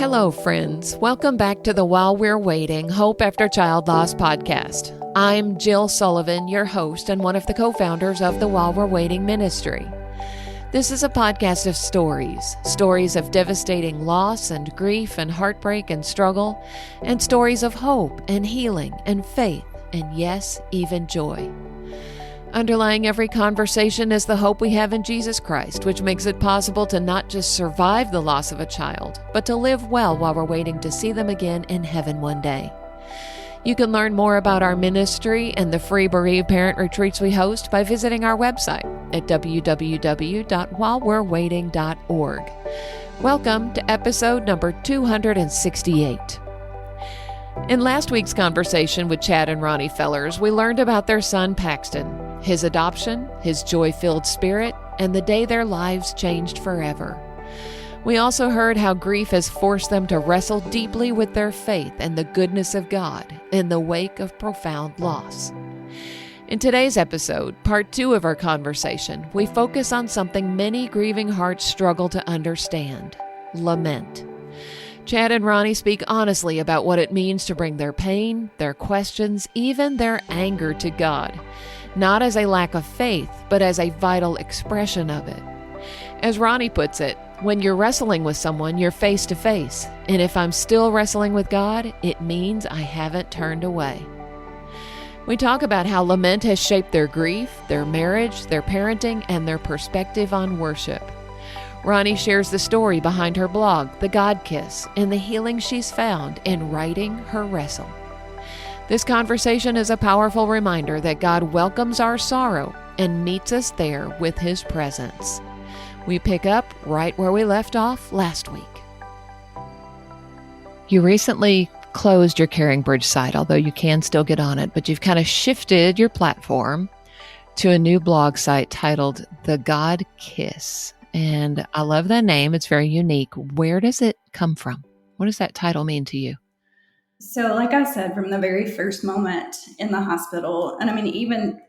Hello, friends. Welcome back to the While We're Waiting Hope After Child Loss podcast. I'm Jill Sullivan, your host and one of the co-founders of the While We're Waiting ministry. This is a podcast of stories of devastating loss and grief and heartbreak and struggle, and stories of hope and healing and faith and, yes, even joy. Underlying every conversation is the hope we have in Jesus Christ, which makes it possible to not just survive the loss of a child, but to live well while we're waiting to see them again in heaven one day. You can learn more about our ministry and the free bereaved parent retreats we host by visiting our website at www.whilewe'rewaiting.org. Welcome to episode number 268. In last week's conversation with Chad and Ronni Fellers, we learned about their son Paxton, his adoption, his joy-filled spirit, and the day their lives changed forever. We also heard how grief has forced them to wrestle deeply with their faith and the goodness of God in the wake of profound loss. In today's episode, part 2 of our conversation, we focus on something many grieving hearts struggle to understand: lament. Chad and Ronni speak honestly about what it means to bring their pain, their questions, even their anger to God, not as a lack of faith, but as a vital expression of it. As Ronni puts it, when you're wrestling with someone, you're face to face, and if I'm still wrestling with God, it means I haven't turned away. We talk about how lament has shaped their grief, their marriage, their parenting, and their perspective on worship. Ronni shares the story behind her blog, The God Kiss, and the healing she's found in writing her wrestle. This conversation is a powerful reminder that God welcomes our sorrow and meets us there with His presence. We pick up right where we left off last week. You recently closed your Caring Bridge site, although you can still get on it, but you've kind of shifted your platform to a new blog site titled The God Kiss. And I love that name. It's very unique. Where does it come from? What does that title mean to you? So like I said, from the very first moment in the hospital, and I mean, even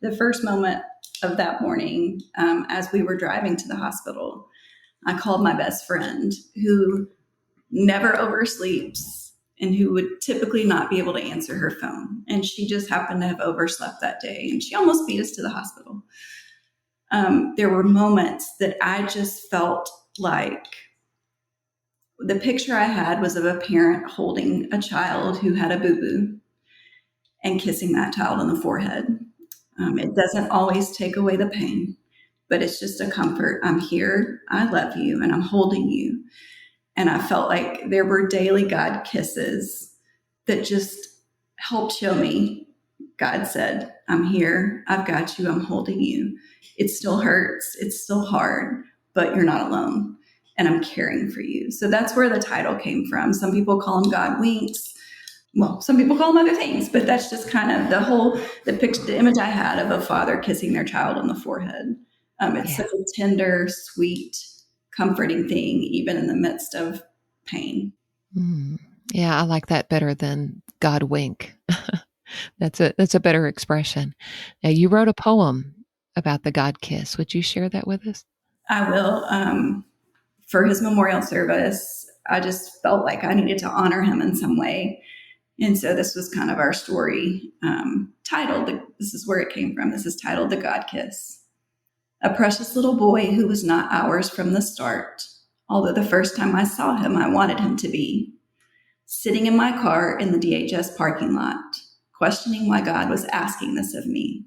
the first moment of that morning, as we were driving to the hospital, I called my best friend who never oversleeps and who would typically not be able to answer her phone. And she just happened to have overslept that day, and she almost beat us to the hospital. There were moments that I just felt like the picture I had was of a parent holding a child who had a boo-boo and kissing that child on the forehead. It doesn't always take away the pain, but it's just a comfort. I'm here, I love you, and I'm holding you. And I felt like there were daily God kisses that just helped show me, God said, I'm here, I've got you, I'm holding you. It still hurts, it's still hard, but you're not alone, and I'm caring for you. So that's where the title came from. Some people call him God winks. Well, some people call him other things, but that's just kind of the picture, the image I had of a father kissing their child on the forehead. It's such a tender, sweet, comforting thing, even in the midst of pain. Yeah, I like that better than God wink. That's a better expression. Now, you wrote a poem about the God kiss. Would you share that with us? I will. For his memorial service, I just felt like I needed to honor him in some way. And so this was kind of our story titled, this is where it came from. This is titled The God Kiss. A precious little boy who was not ours from the start, although the first time I saw him, I wanted him to be. Sitting in my car in the DHS parking lot, questioning why God was asking this of me.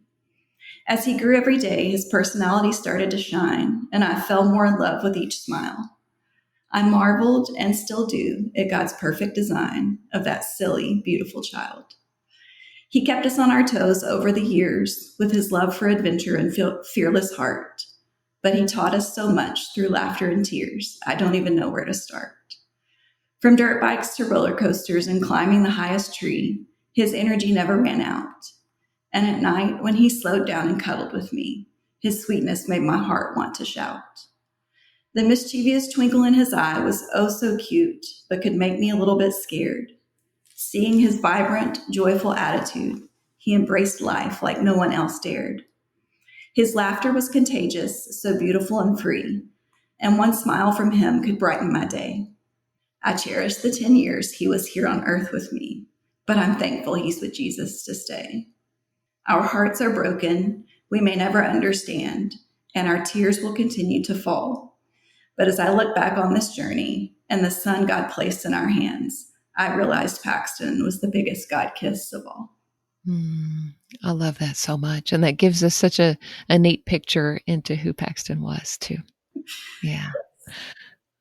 As he grew every day, his personality started to shine, and I fell more in love with each smile. I marveled, and still do, at God's perfect design of that silly, beautiful child. He kept us on our toes over the years with his love for adventure and fearless heart, but he taught us so much through laughter and tears, I don't even know where to start. From dirt bikes to roller coasters and climbing the highest tree, his energy never ran out. And at night, when he slowed down and cuddled with me, his sweetness made my heart want to shout. The mischievous twinkle in his eye was oh so cute, but could make me a little bit scared. Seeing his vibrant, joyful attitude, he embraced life like no one else dared. His laughter was contagious, so beautiful and free, and one smile from him could brighten my day. I cherish the 10 years he was here on earth with me, but I'm thankful he's with Jesus to stay. Our hearts are broken. We may never understand, and our tears will continue to fall. But as I look back on this journey and the son God placed in our hands, I realized Paxton was the biggest God kiss of all. I love that so much. And that gives us such a neat picture into who Paxton was, too. Yeah.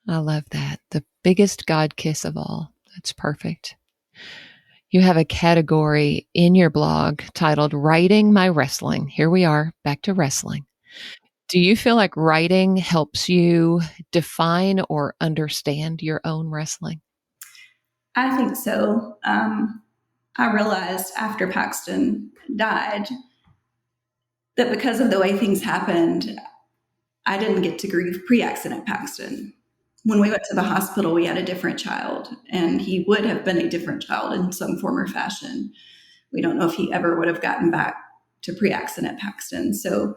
I love that. The biggest God kiss of all. That's perfect. You have a category in your blog titled Writing My Wrestling. Here we are, back to wrestling. Do you feel like writing helps you define or understand your own wrestling? I think so. I realized after Paxton died that because of the way things happened, I didn't get to grieve pre-accident Paxton. When we went to the hospital, we had a different child, and he would have been a different child in some form or fashion. We don't know if he ever would have gotten back to pre-accident Paxton. So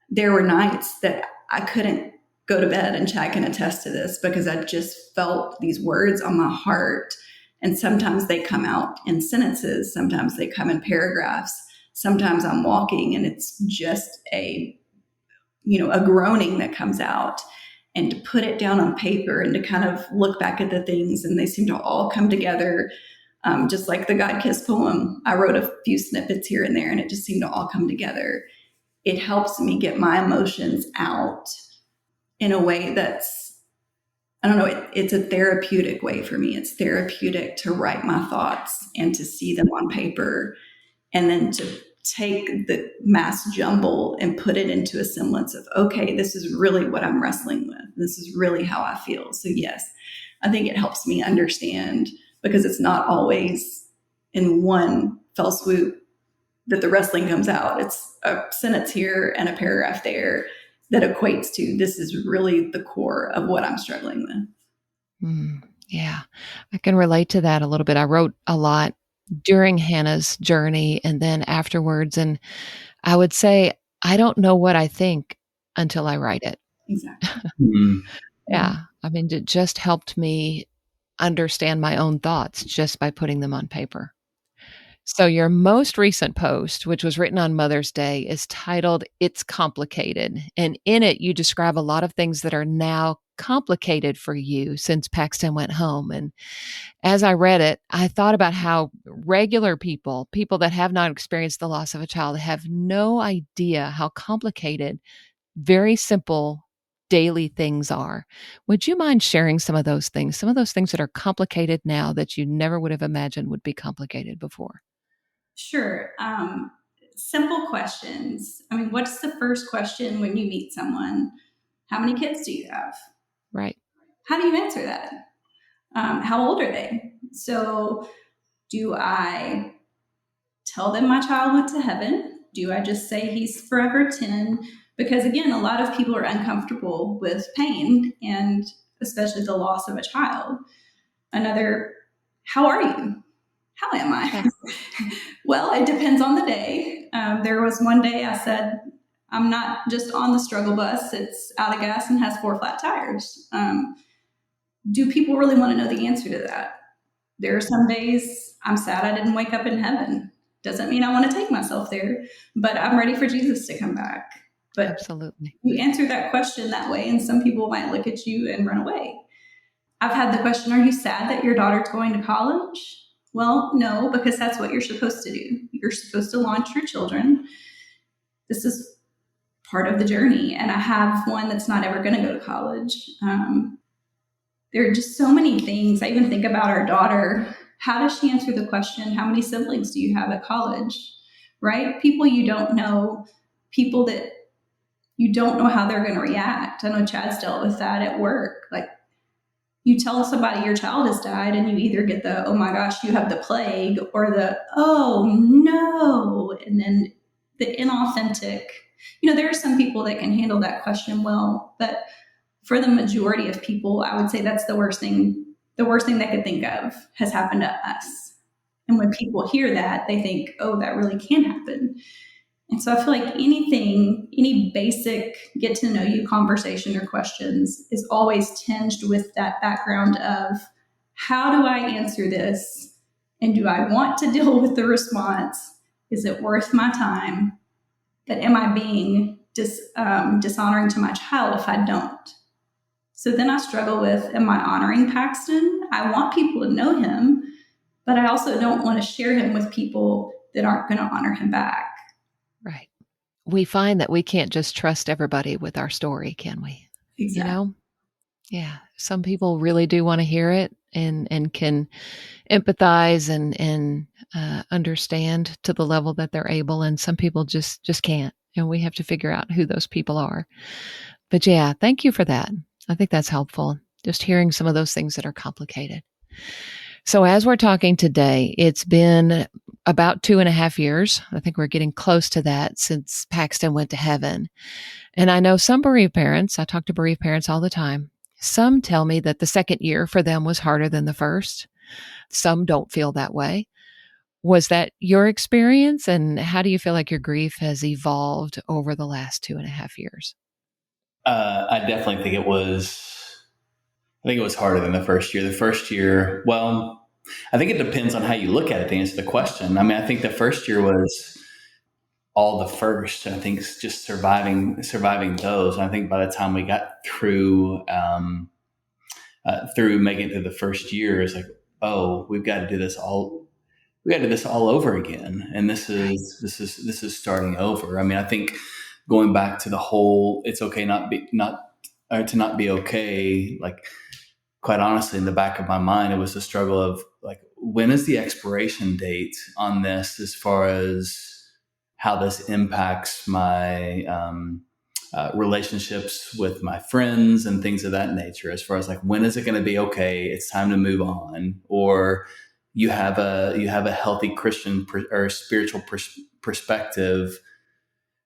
there were nights that I couldn't go to bed, and Chad can attest to this, because I just felt these words on my heart. And sometimes they come out in sentences, sometimes they come in paragraphs, sometimes I'm walking and it's just a groaning that comes out. And to put it down on paper and to kind of look back at the things, and they seem to all come together, just like the God Kiss poem. I wrote a few snippets here and there, and it just seemed to all come together. It helps me get my emotions out in a way that's, I don't know, it's a therapeutic way for me. It's therapeutic to write my thoughts and to see them on paper, and then to take the mass jumble and put it into a semblance of, okay, this is really what I'm wrestling with. This is really how I feel. So yes, I think it helps me understand, because it's not always in one fell swoop that the wrestling comes out. It's a sentence here and a paragraph there that equates to, this is really the core of what I'm struggling with. Yeah, I can relate to that a little bit. I wrote a lot during Hannah's journey and then afterwards. And I would say, I don't know what I think until I write it. Exactly. Yeah. I mean, it just helped me understand my own thoughts just by putting them on paper. So your most recent post, which was written on Mother's Day, is titled It's Complicated. And in it, you describe a lot of things that are now complicated for you since Paxton went home. And as I read it, I thought about how regular people that have not experienced the loss of a child, have no idea how complicated very simple daily things are. Would you mind sharing some of those things that are complicated now that you never would have imagined would be complicated before? Sure. Simple questions. I mean, what's the first question when you meet someone? How many kids do you have? Right. How do you answer that? How old are they? So, do I tell them my child went to heaven? Do I just say he's forever 10? Because again, a lot of people are uncomfortable with pain, and especially the loss of a child. Another, how are you? How am I? Well, it depends on the day. There was one day I said, I'm not just on the struggle bus, it's out of gas and has 4 flat tires. Do people really want to know the answer to that? There are some days I'm sad I didn't wake up in heaven. Doesn't mean I want to take myself there, but I'm ready for Jesus to come back. But absolutely, you answer that question that way, and some people might look at you and run away. I've had the question, are you sad that your daughter's going to college? Well, no, because that's what you're supposed to do. You're supposed to launch your children. This is part of the journey. And I have one that's not ever going to go to college. There are just so many things. I even think about our daughter. How does she answer the question, how many siblings do you have at college? Right? People you don't know, people that you don't know how they're going to react. I know Chad's dealt with that at work. Like, you tell somebody your child has died, and you either get the, oh my gosh, you have the plague, or the, oh no. And then the inauthentic, there are some people that can handle that question well, but for the majority of people, I would say that's the worst thing they could think of has happened to us. And when people hear that, they think, oh, that really can happen. And so I feel like any basic get to know you conversation or questions is always tinged with that background of how do I answer this? And do I want to deal with the response? Is it worth my time? But am I being dishonoring to my child if I don't? So then I struggle with, am I honoring Paxton? I want people to know him, but I also don't want to share him with people that aren't going to honor him back. Right. We find that we can't just trust everybody with our story, can we? Exactly. Yeah. Some people really do want to hear it and can empathize and understand to the level that they're able. And some people just can't. And we have to figure out who those people are. But yeah, thank you for that. I think that's helpful. Just hearing some of those things that are complicated. So as we're talking today, it's been about 2.5 years. I think we're getting close to that since Paxton went to heaven. And I know some bereaved parents, I talk to bereaved parents all the time. Some tell me that the second year for them was harder than the first. Some don't feel that way. Was that your experience? And how do you feel like your grief has evolved over the last 2.5 years? I definitely think it was. I think it was harder than the first year. The first year, well, I think it depends on how you look at it to answer the question. I mean, I think the first year was all the first. And I think it's just surviving those. And I think by the time we got through making it through the first year, it's like, oh, we've got to do this all. We got to do this all over again, and this is starting over. I mean, I think going back to the whole, it's okay to not be okay. Like, quite honestly, in the back of my mind, it was a struggle of like, when is the expiration date on this, as far as how this impacts my relationships with my friends and things of that nature. As far as like, when is it going to be okay? It's time to move on, or you have a healthy Christian or spiritual perspective.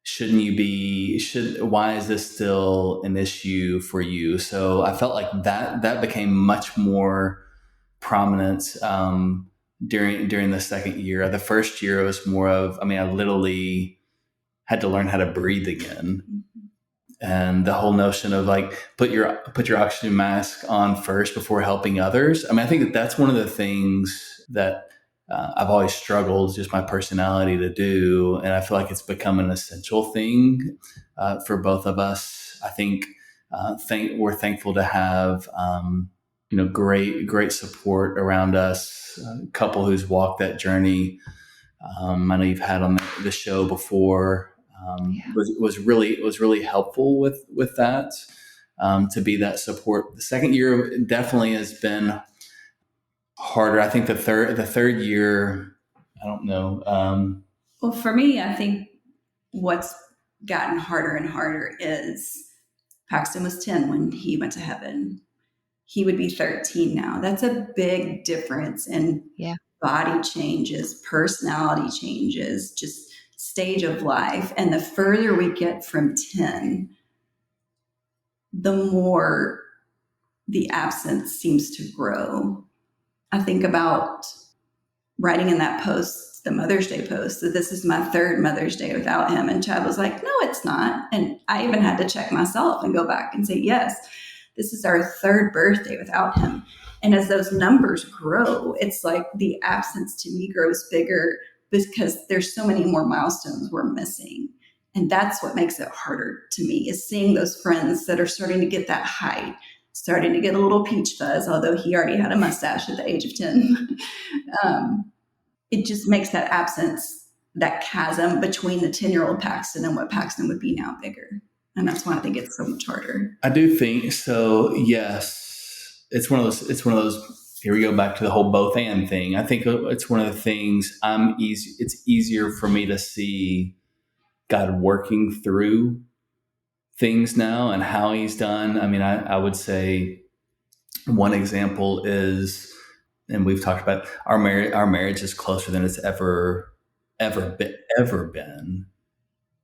Shouldn't you be? Why is this still an issue for you? So I felt like that became much more prominent during the second year. The first year, it was more of, I mean, I literally had to learn how to breathe again. And the whole notion of like, put your oxygen mask on first before helping others. I mean, I think that's one of the things that I've always struggled, just my personality, to do. And I feel like it's become an essential thing for both of us. I think we're thankful to have, great support around us, a couple who's walked that journey. I know you've had on the show before. Was really helpful with that, to be that support. The second year definitely has been harder. I think the third year, I don't know. Well, for me, I think what's gotten harder and harder is Paxton was 10 when he went to heaven. He would be 13 now. That's a big difference in body changes, personality changes, just stage of life. And the further we get from 10, the more the absence seems to grow. I think about writing in that post, the Mother's Day post, that this is my third Mother's Day without him. And Chad was like, no, it's not. And I even had to check myself and go back and say, yes, this is our third birthday without him. And as those numbers grow, it's like the absence to me grows bigger because there's so many more milestones we're missing. And that's what makes it harder to me, is seeing those friends that are starting to get that height, starting to get a little peach fuzz, although he already had a mustache at the age of 10. It just makes that absence, that chasm between the 10-year-old Paxton and what Paxton would be now, bigger. And that's why I think it's so much harder. I do think so. Yes. It's one of those, here we go back to the whole both and thing. I think it's one of the things it's easier for me to see God working through things now and how he's done. I mean, I would say one example is, and we've talked about, our marriage is closer than it's ever been.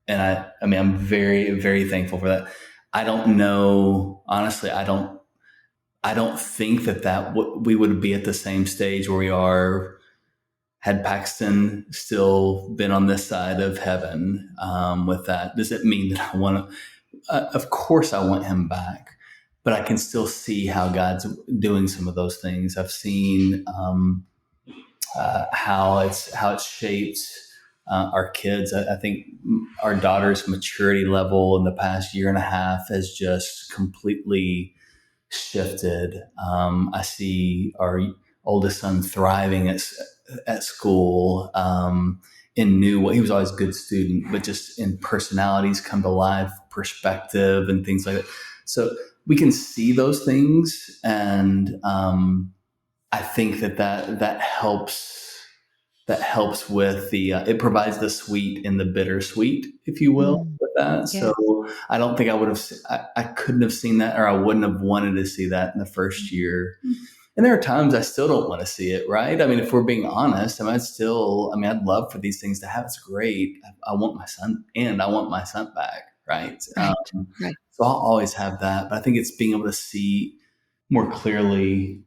And I mean, I'm very, very thankful for that. I don't know, honestly, I don't think that we would be at the same stage where we are had Paxton still been on this side of heaven with that, does it mean that I want to? Of course, I want him back, but I can still see how God's doing some of those things. I've seen how it's shaped our kids. I think our daughter's maturity level in the past year and a half has just completely shifted. I see our oldest son thriving at school in new way. He was always a good student, but just in personalities come to life, perspective and things like that. So we can see those things. And I think that helps with it provides the sweet and the bittersweet, if you will, with that. Yeah. So I don't think I couldn't have seen that, or I wouldn't have wanted to see that in the first year. And there are times I still don't want to see it, right? I mean, if we're being honest, I'd love for these things to happen. It's great. I want my son, and I want my son back, right? Right. So I'll always have that. But I think it's being able to see more clearly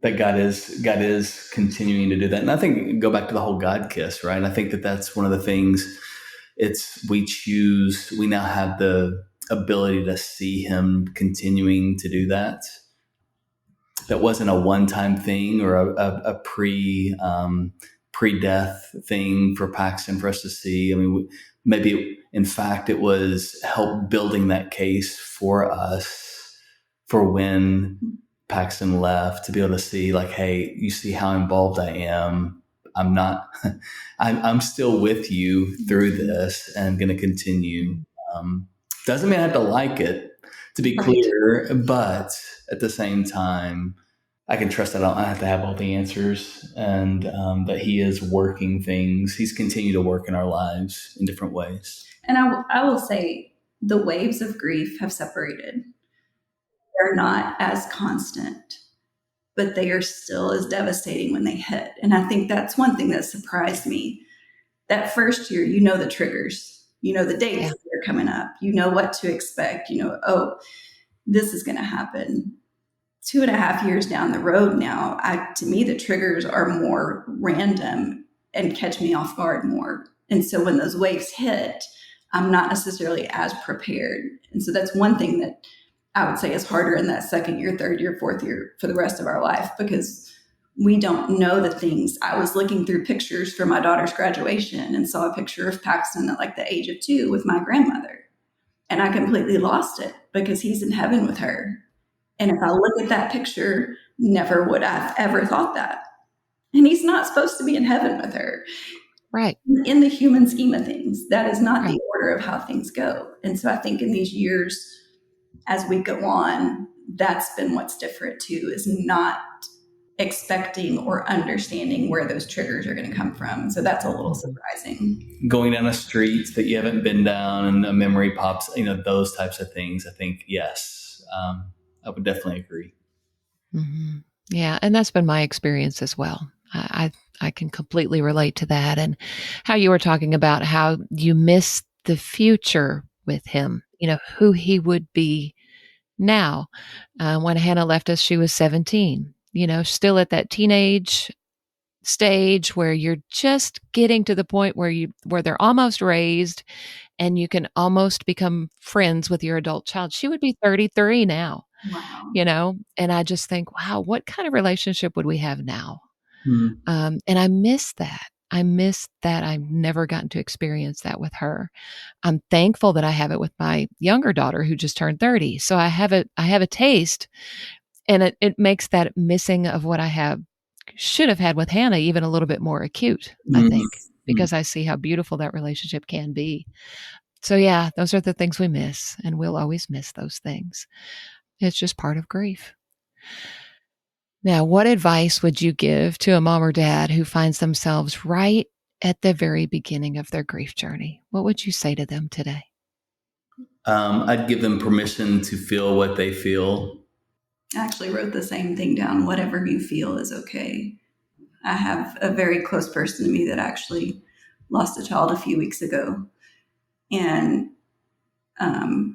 that God is continuing to do that. And I think go back to the whole God kiss, right? I think that's one of the things. We now have the ability to see him continuing to do that. That wasn't a one-time thing or a pre-death thing for Paxton for us to see. I mean, maybe in fact it was help building that case for us for when Paxton left, to be able to see like, hey, you see how involved I am. I'm not, I'm still with you through this and going to continue. Doesn't mean I have to like it, to be clear, but at the same time, I can trust that I don't have to have all the answers, and that he is working things. He's continued to work in our lives in different ways. And I will say the waves of grief have separated. They're not as constant, but they are still as devastating when they hit. And I think that's one thing that surprised me. That first year, you know the triggers, you know the dates that are coming up, you know what to expect, you know, oh, this is going to happen. 2.5 years down the road now, to me, the triggers are more random and catch me off guard more. And so when those waves hit, I'm not necessarily as prepared. And so that's one thing that I would say is harder in that second year, third year, fourth year for the rest of our life, because we don't know the things. I was looking through pictures for my daughter's graduation and saw a picture of Paxton at like the age of 2 with my grandmother. And I completely lost it because he's in heaven with her. And if I look at that picture, never would I've ever thought that. And he's not supposed to be in heaven with her. Right. In the human scheme of things, that is not the order of how things go. And so I think in these years, as we go on, that's been what's different too, is not expecting or understanding where those triggers are going to come from. So that's a little surprising. Going down a street that you haven't been down and a memory pops, those types of things. I think, yes, I would definitely agree. Mm-hmm. Yeah. And that's been my experience as well. I can completely relate to that. And how you were talking about how you miss the future with him, who he would be now. When Hannah left us, she was 17, still at that teenage stage where you're just getting to the point where they're almost raised and you can almost become friends with your adult child. She would be 33 now. Wow. And I just think, wow, what kind of relationship would we have now? Mm-hmm. And I miss that. I've never gotten to experience that with her. I'm thankful that I have it with my younger daughter who just turned 30. So I have a taste, and it makes that missing of what I should have had with Hannah even a little bit more acute, I think, because I see how beautiful that relationship can be. So yeah, those are the things we miss, and we'll always miss those things. It's just part of grief. Now, what advice would you give to a mom or dad who finds themselves right at the very beginning of their grief journey? What would you say to them today? I'd give them permission to feel what they feel. I actually wrote the same thing down. Whatever you feel is okay. I have a very close person to me that actually lost a child a few weeks ago. And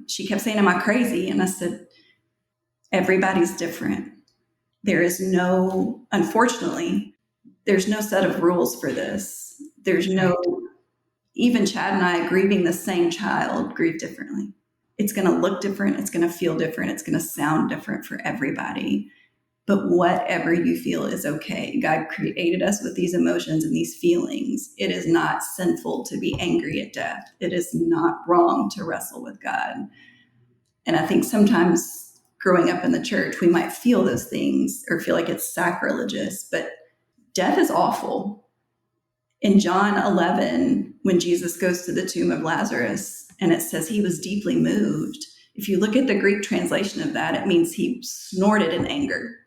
she kept saying, am I crazy? And I said, everybody's different. There is unfortunately, there's no set of rules for this. There's no, even Chad and I grieving the same child grieve differently. It's going to look different. It's going to feel different. It's going to sound different for everybody. But whatever you feel is okay. God created us with these emotions and these feelings. It is not sinful to be angry at death. It is not wrong to wrestle with God. And I think sometimes growing up in the church, we might feel those things or feel like it's sacrilegious, but death is awful. In John 11, when Jesus goes to the tomb of Lazarus and it says he was deeply moved, if you look at the Greek translation of that, it means he snorted in anger.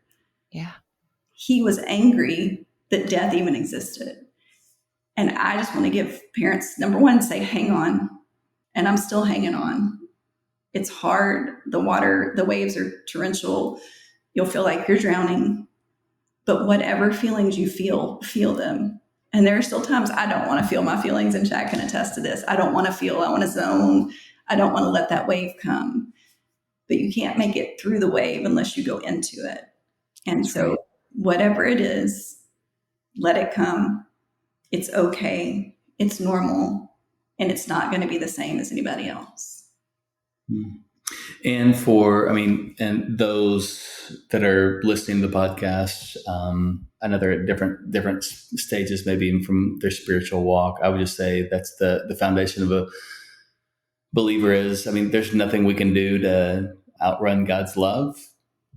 Yeah. He was angry that death even existed. And I just want to give parents, number one, say, hang on. And I'm still hanging on. It's hard. The waves are torrential. You'll feel like you're drowning. But whatever feelings you feel them. And there are still times I don't want to feel my feelings, and Chad can attest to this. I don't want to feel. I want to zone. I don't want to let that wave come. But you can't make it through the wave unless you go into it. And so whatever it is, let it come. It's okay. It's normal. And it's not going to be the same as anybody else. And and those that are listening to the podcast, I know they're at different stages, maybe even from their spiritual walk. I would just say that's the foundation of a believer is, there's nothing we can do to outrun God's love.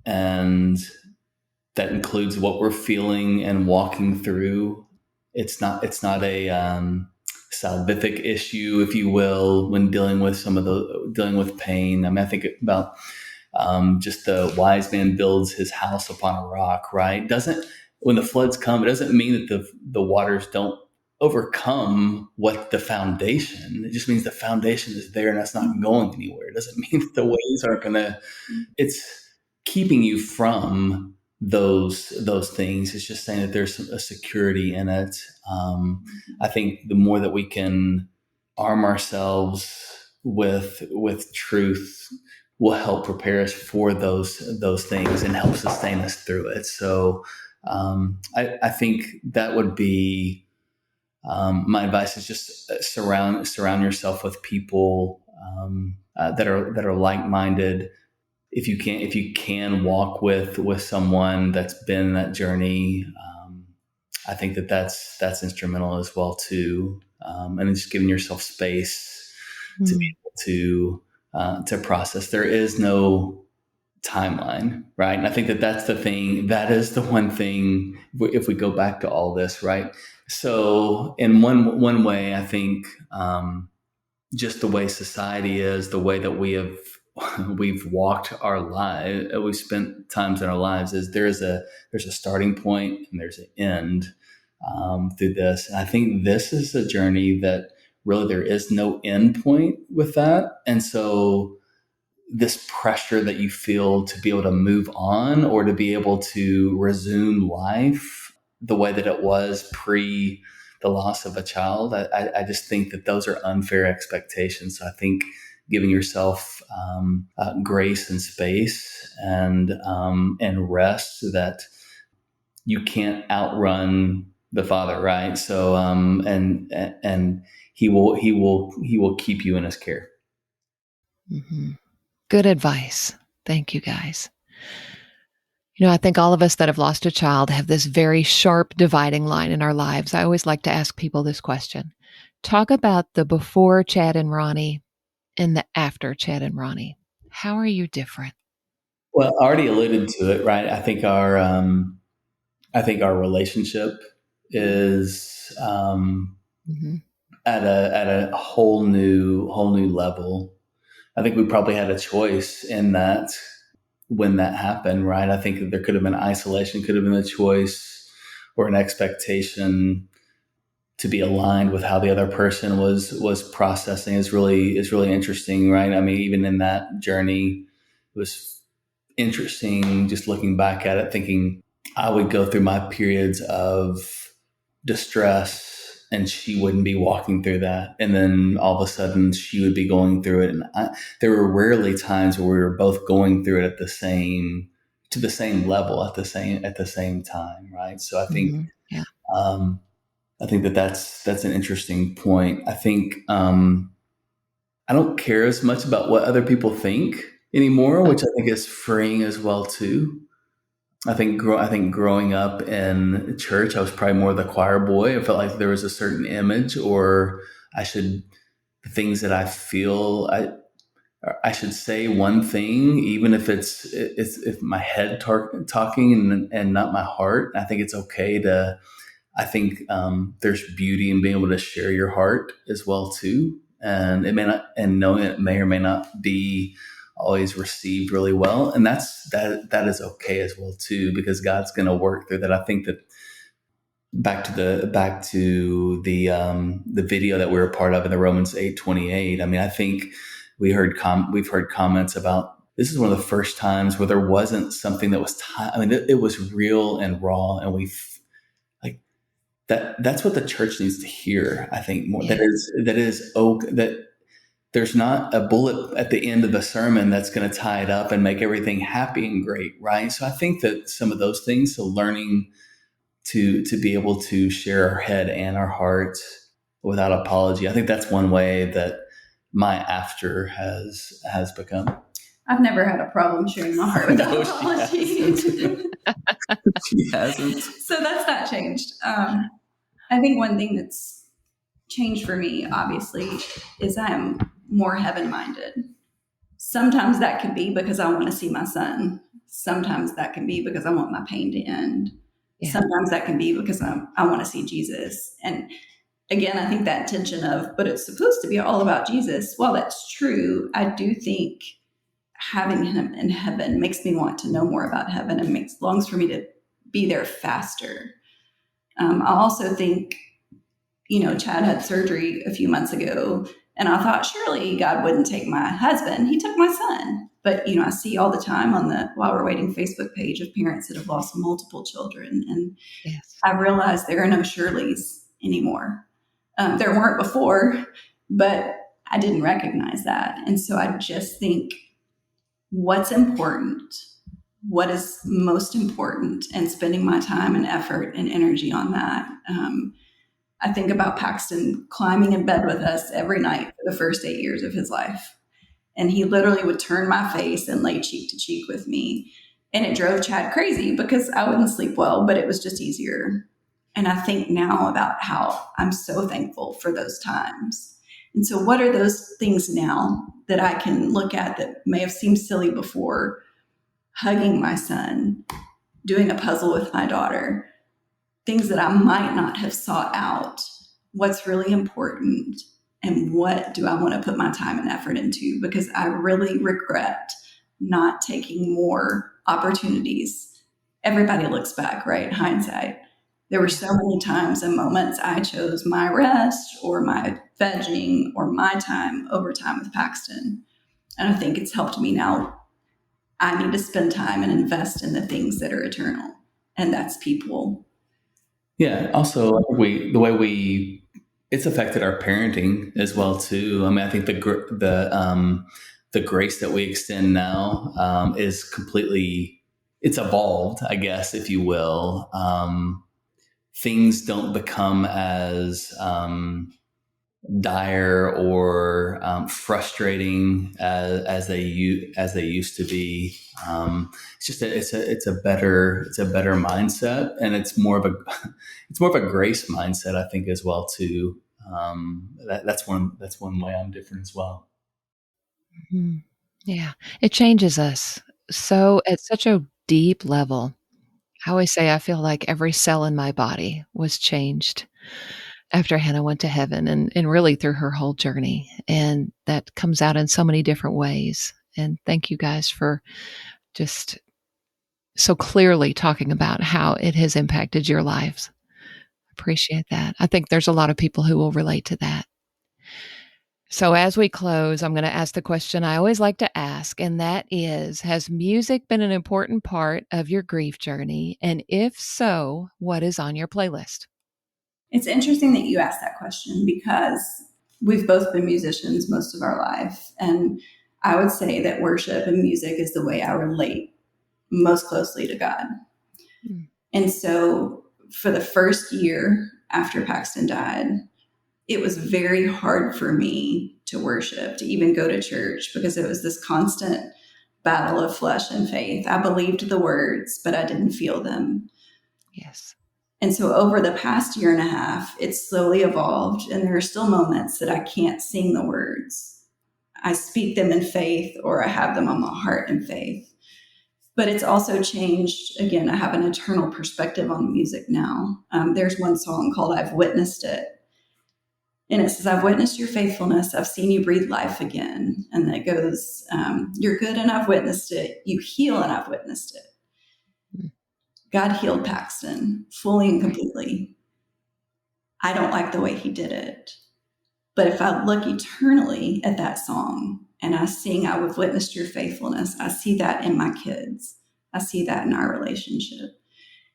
And that includes what we're feeling and walking through. It's not a salvific issue, if you will, when dealing with pain. I think about just the wise man builds his house upon a rock, right? When the floods come, it doesn't mean that the waters don't overcome what the foundation. It just means the foundation is there and that's not going anywhere. It doesn't mean that the waves aren't gonna. It's keeping you from those things. It's just saying that there's a security in it. I think the more that we can arm ourselves with truth will help prepare us for those things and help sustain us through it. So I think that would be my advice is just surround yourself with people that are like-minded. If you can walk with someone that's been in that journey, I think that's instrumental as well too. And just giving yourself space to be able to process. There is no timeline, right? And I think that's the thing. That is the one thing. If we go back to all this, right? So in one way, I think just the way society is, the way that we've walked our lives, we've spent times in our lives, is there's a starting point and there's an end through this. And I think this is a journey that really there is no end point with that. And so this pressure that you feel to be able to move on or to be able to resume life the way that it was pre the loss of a child, I just think that those are unfair expectations. So I think giving yourself grace and space and rest, so that you can't outrun the Father, right? So and he will keep you in his care. Mm-hmm. Good advice. Thank you, guys. I think all of us that have lost a child have this very sharp dividing line in our lives. I always like to ask people this question. Talk about the before Chad and Ronni and the after Chad and Ronni. How are you different? Well, I already alluded to it, right? I think our relationship is at a whole new level. I think we probably had a choice in that when that happened, right? I think that there could have been isolation, could have been a choice or an expectation to be aligned with how the other person was processing is really interesting, right? Even in that journey, it was interesting just looking back at it, thinking I would go through my periods of distress and she wouldn't be walking through that. And then all of a sudden she would be going through it. And there were rarely times where we were both going through it at the same to the same level at the same time, right? So Yeah. I think that's an interesting point. I think I don't care as much about what other people think anymore, which I think is freeing as well too. I think growing up in church, I was probably more the choir boy. I felt like there was a certain image, or I should the things that I feel I should say one thing, even if it's if my head talking and not my heart. I think it's okay to. I think there's beauty in being able to share your heart as well too, and it may not, and knowing it may or may not be always received really well, and that is okay as well too, because God's going to work through that. I think that back to the video that we were a part of in the Romans 8:28. I mean, I think we've heard comments about this is one of the first times where there wasn't something that was I mean, it was real and raw, and that's what the church needs to hear. I think more Yeah. that there's not a bullet at the end of the sermon that's going to tie it up and make everything happy and great, right? So I think that some of those things, so learning to be able to share our head and our heart without apology, I think that's one way that my after has become. I've never had a problem sharing my heart without No, apology. She hasn't. So that's not changed. I think one thing that's changed for me, obviously, is I am more heaven-minded. Sometimes that can be because I want to see my son. Sometimes that can be because I want my pain to end. Yeah. Sometimes that can be because I want to see Jesus. And again, I think that tension of, but it's supposed to be all about Jesus. While that's true, I do think having him in heaven makes me want to know more about heaven and longs for me to be there faster. I also think, Chad had surgery a few months ago, and I thought surely God wouldn't take my husband. He took my son. But, I see all the time on the While We're Waiting Facebook page of parents that have lost multiple children. And Yes. I realized there are no Shirleys anymore. There weren't before, but I didn't recognize that. And so I just think what's important, what is most important, and spending my time and effort and energy on that. I think about Paxton climbing in bed with us every night for the first 8 years of his life. And he literally would turn my face and lay cheek to cheek with me. And it drove Chad crazy because I wouldn't sleep well, but it was just easier. And I think now about how I'm so thankful for those times. And so what are those things now that I can look at that may have seemed silly before? Hugging my son, doing a puzzle with my daughter, things that I might not have sought out. What's really important, and what do I want to put my time and effort into? Because I really regret not taking more opportunities. Everybody looks back, right? Hindsight. There were so many times and moments I chose my rest or my vegging or my time over time with Paxton. And I think it's helped me now. I need to spend time and invest in the things that are eternal, and that's people. Yeah. Also, it's affected our parenting as well too. I mean, I think the grace that we extend now is completely, it's evolved, I guess, if you will. Things don't become as dire or frustrating as they used to be. It's just it's a better mindset, and it's more of a grace mindset, I think, as well too. That's one way I'm different as well. Mm-hmm. Yeah, it changes us so at such a deep level. I always say I feel like every cell in my body was changed after Hannah went to heaven, and really through her whole journey. And that comes out in so many different ways. And thank you guys for just so clearly talking about how it has impacted your lives. Appreciate that. I think there's a lot of people who will relate to that. So as we close, I'm going to ask the question I always like to ask, and that is, has music been an important part of your grief journey? And if so, what is on your playlist? It's interesting that you asked that question because we've both been musicians most of our life. And I would say that worship and music is the way I relate most closely to God. Mm. And so for the first year after Paxton died, it was very hard for me to worship, to even go to church, because it was this constant battle of flesh and faith. I believed the words, but I didn't feel them. Yes. And so over the past year and a half, it's slowly evolved, and there are still moments that I can't sing the words. I speak them in faith, or I have them on my heart in faith. But it's also changed. Again, I have an eternal perspective on music now. There's one song called I've Witnessed It. And it says, I've witnessed your faithfulness. I've seen you breathe life again. And then it goes, you're good and I've witnessed it. You heal and I've witnessed it. God healed Paxton fully and completely. I don't like the way he did it. But if I look eternally at that song and I sing, I have witnessed your faithfulness, I see that in my kids. I see that in our relationship.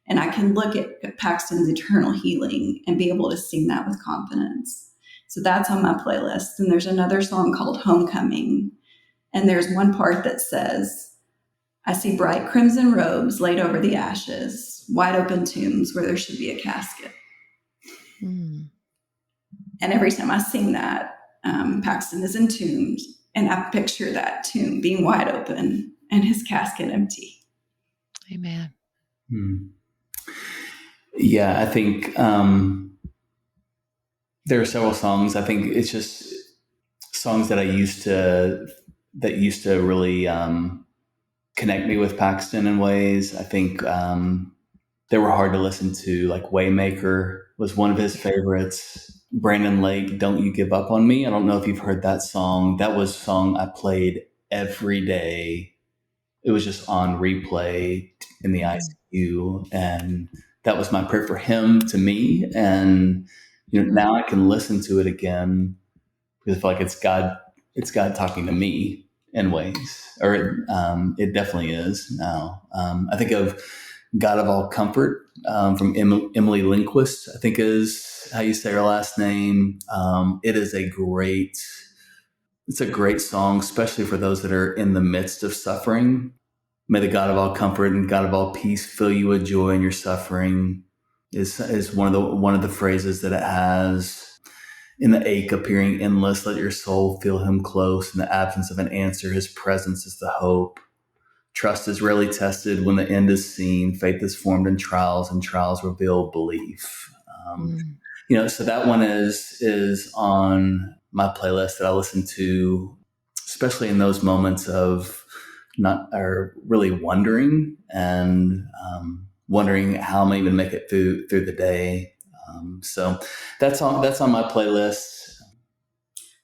And I can look at Paxton's eternal healing and be able to sing that with confidence. So that's on my playlist. And there's another song called Homecoming. And there's one part that says, I see bright crimson robes laid over the ashes, wide open tombs where there should be a casket. Mm. And every time I sing that, Paxton is entombed, and I picture that tomb being wide open and his casket empty. Amen. Yeah, I think there are several songs. I think it's just songs that used to really connect me with Paxton in ways. I think they were hard to listen to. Like Waymaker was one of his favorites. Brandon Lake, Don't You Give Up on Me. I don't know if you've heard that song. That was a song I played every day. It was just on replay in the ICU, and that was my prayer for him to me. And now I can listen to it again because I feel like it's God talking to me in ways, or it definitely is now. I think of God of All Comfort from Emily Lindquist, I think is how you say her last name. It's a great song, especially for those that are in the midst of suffering. May the God of all comfort and God of all peace fill you with joy in your suffering is one of the phrases that it has. In the ache appearing endless, let your soul feel him close. In the absence of an answer, his presence is the hope. Trust is rarely tested when the end is seen. Faith is formed in trials, and trials reveal belief. So that one is on my playlist that I listen to, especially in those moments of really wondering and wondering how I'm even make it through the day. So that's on my playlist.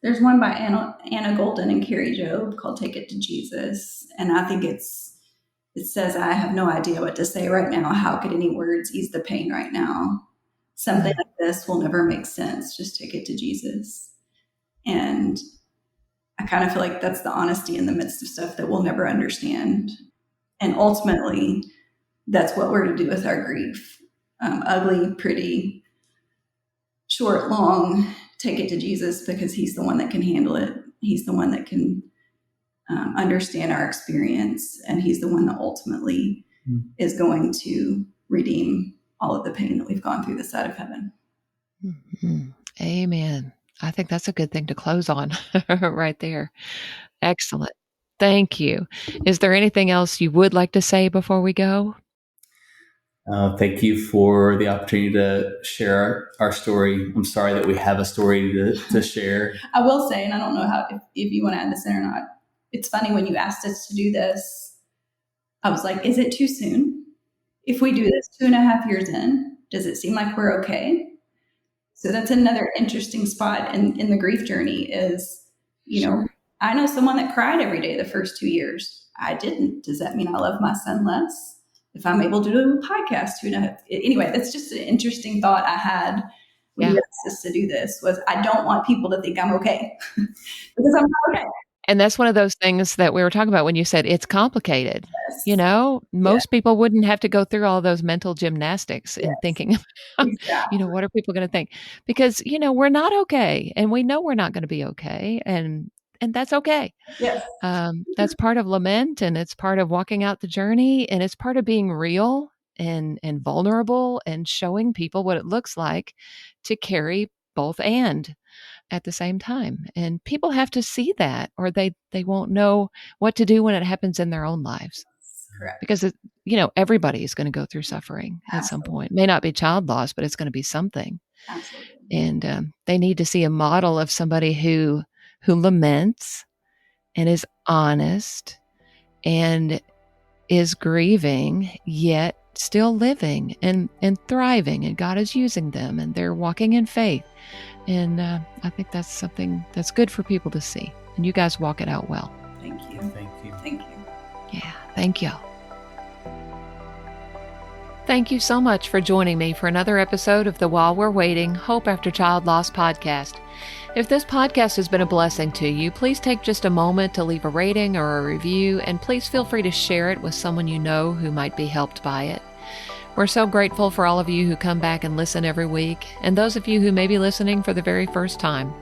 There's one by Anna Golden and Carrie Job called Take It to Jesus. And I think it says, I have no idea what to say right now. How could any words ease the pain right now? Something like this will never make sense. Just take it to Jesus. And I kind of feel like that's the honesty in the midst of stuff that we'll never understand. And ultimately, that's what we're to do with our grief. Ugly, pretty, short, long, take it to Jesus, because he's the one that can handle it. He's the one that can understand our experience. And he's the one that ultimately is going to redeem all of the pain that we've gone through this side of heaven. Mm-hmm. Amen. I think that's a good thing to close on right there. Excellent. Thank you. Is there anything else you would like to say before we go? Thank you for the opportunity to share our story. I'm sorry that we have a story to share. I will say, and I don't know if you want to add this in or not, it's funny when you asked us to do this, I was like, is it too soon? If we do this 2.5 years in, does it seem like we're okay? So that's another interesting spot in the grief journey is, I know someone that cried every day the first 2 years. I didn't. Does that mean I love my son less? If I'm able to do a podcast, anyway, that's just an interesting thought I had when you asked us to do this, was I don't want people to think I'm okay because I'm not okay. And that's one of those things that we were talking about when you said it's complicated. Yes. Most people wouldn't have to go through all those mental gymnastics in thinking, what are people going to think? Because, we're not okay. And we know we're not going to be okay. And and that's okay. Yes. That's part of lament, and it's part of walking out the journey, and it's part of being real and vulnerable and showing people what it looks like to carry both and at the same time. And people have to see that, or they won't know what to do when it happens in their own lives. Correct. Because everybody is going to go through suffering at some point. It may not be child loss, but it's going to be something. Absolutely. And they need to see a model of somebody who laments and is honest and is grieving, yet still living and thriving, and God is using them, and they're walking in faith. And I think that's something that's good for people to see. And you guys walk it out well. Thank you. Thank you. Thank you. Yeah, thank you. Thank you so much for joining me for another episode of the While We're Waiting Hope After Child Loss podcast. If this podcast has been a blessing to you, please take just a moment to leave a rating or a review, and please feel free to share it with someone you know who might be helped by it. We're so grateful for all of you who come back and listen every week, and those of you who may be listening for the very first time.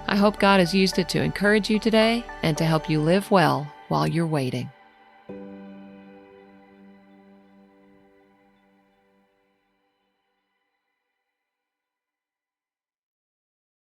I hope God has used it to encourage you today and to help you live well while you're waiting.